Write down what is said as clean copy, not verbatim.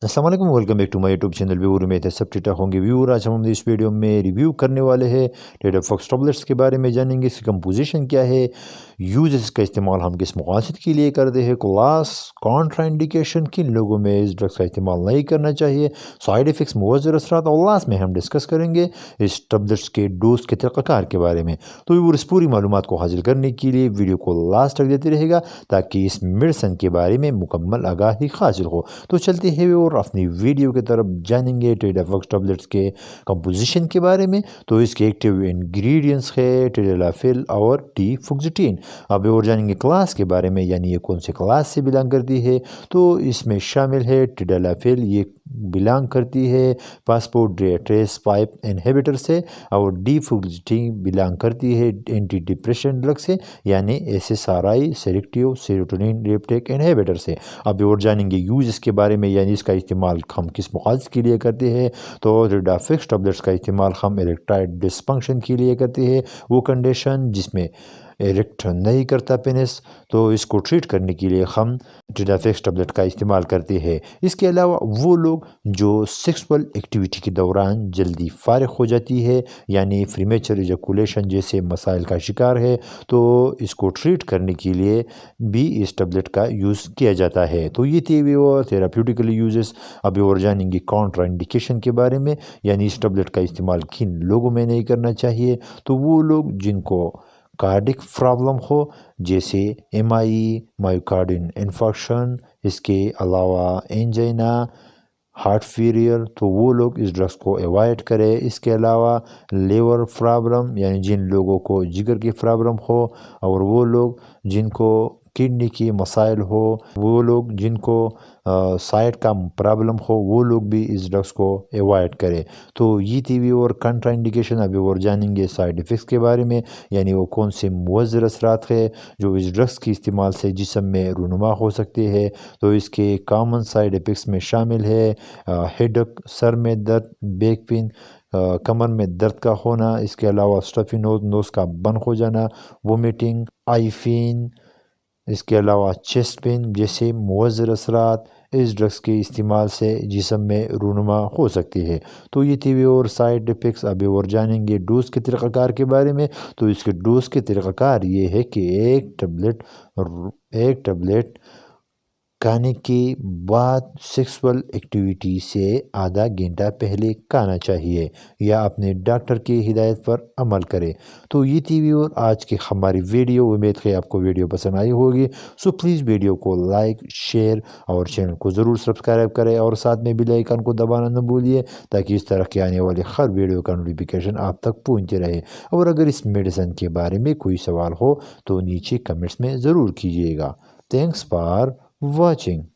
अस्सलाम वालेकुम, welcome back to my YouTube channel. Viewer, उम्मीद है सब ठीक ठाक होंगे। व्यूअर, आज हम इस वीडियो में रिव्यू करने वाले हैं टेट्राफॉक्स टैबलेट्स के बारे में, जानेंगे इसकी कंपोजिशन क्या है, यूजेस का इस्तेमाल हम किस मकासद के लिए करते हैं, क्लास कॉन्ट्राइंडिकेशन, किन लोगों में इस ड्रग्स का इस्तेमाल नहीं करना चाहिए, साइड इफ़ेक्ट्स, मुअज़्ज़र असरात, और लास्ट में हम डिस्कस करेंगे इस टैबलेट्स के डोज के तरीक़ाकार के बारे में। तो व्यूअर, इस पूरी मालूमात को हासिल करने के लिए वीडियो को लास्ट तक देते रहेगा ताकि इस मेडिसिन के बारे में मुकम्मल आगाही हासिल हो। तो चलते हैं और अपनी वीडियो की तरफ जानेंगे टेट्राफॉक्स टैबलेट्स के कंपोजिशन के बारे में। तो इसके एक्टिव इंग्रेडिएंट्स है टेडेलाफिल और टीफुक्सिटीन। अब और जानेंगे क्लास के बारे में, यानी ये कौन से क्लास से बिलोंग करती है। तो इसमें शामिल है टेडेलाफिल, ये बिलोंग करती है फास्फोडाइएस्ट्रेस 5 इनहिबिटर से, और डीफुक्सिटीन बिलोंग करती है एंटी डिप्रेशन ड्रग से, यानी SSRI selective serotonin reuptake inhibitor से। अब और जानेंगे यूज इसके बारे में, यानी इसका इस्तेमाल हम किस मकासद के लिए करते हैं। तो टेट्राफॉक्स टैबलेट्स का इस्तेमाल हम इरेक्टाइल डिसफंक्शन के लिए करते हैं, वो कंडीशन जिसमें इरेक्ट नहीं करता पेनिस, तो इसको ट्रीट करने के लिए हम टेट्राफॉक्स टैबलेट का इस्तेमाल करते हैं। इसके अलावा वो लोग जो सेक्सुअल एक्टिविटी के दौरान जल्दी फारिग हो जाती है, यानी प्रीमेचर इजैकुलेशन जैसे मसाइल का शिकार है, तो इसको ट्रीट करने के लिए भी इस टैबलेट का यूज़ किया जाता है। तो ये थे वो थेराप्यूटिकल यूजेस। अभी और जानेंगे कॉन्ट्राइंडिकेशन के बारे में, यानी इस टैबलेट का इस्तेमाल किन लोगों में नहीं करना चाहिए। तो वो लोग जिनको कार्डिक प्रॉब्लम हो, जैसे एमआई, मायोकार्डियल इन्फार्क्शन, इसके अलावा एंजाइना, हार्ट फेलियर, तो वो लोग इस ड्रग्स को अवॉइड करें। इसके अलावा लीवर प्रॉब्लम, यानी जिन लोगों को जिगर की प्रॉब्लम हो, और वो लोग जिनको किडनी की मसाइल हो, वो लोग जिनको साइड का प्रॉब्लम हो, वो लोग भी इस ड्रग्स को अवॉइड करें। तो ये थी भी और कंट्राइंडिकेशन। अभी और जानेंगे साइड इफ़ेक्ट्स के बारे में, यानी वो कौन से मुअज़्ज़र असरात है जो इस ड्रग्स के इस्तेमाल से जिस्म में रूनुमा हो सकते हैं। तो इसके कॉमन साइड इफ़ेक्ट्स में शामिल है हेडेक, सर में दर्द, बैक पेन, कमर में दर्द का होना, इसके अलावा स्टफी नोज, नोज़ का बंद हो जाना, वोमिटिंग, आई पेन, इसके अलावा चेस्ट पेन जैसे मुअज़्ज़र असरात इस ड्रग्स के इस्तेमाल से जिस्म में रूनुमा हो सकती है। तो ये थी और साइड इफ़ेक्ट्स। अभी और जानेंगे डोज के तरीक़ाकार के बारे में। तो इसके डोज के तरीक़ाकार ये है कि एक टैबलेट खाने के बाद सेक्सुअल एक्टिविटी से आधा घंटा पहले खाना चाहिए, या अपने डॉक्टर की हिदायत पर अमल करें। तो ये थी और आज की हमारी वीडियो। उम्मीद है आपको वीडियो पसंद आई होगी। सो प्लीज़ वीडियो को लाइक, शेयर और चैनल को ज़रूर सब्सक्राइब करें, और साथ में बेल आइकन को दबाना न भूलिए ताकि इस तरह के आने वाले हर वीडियो का नोटिफिकेशन आप तक पहुँचते रहे। और अगर इस मेडिसिन के बारे में कोई सवाल हो तो नीचे कमेंट्स में ज़रूर कीजिएगा। Thanks for watching।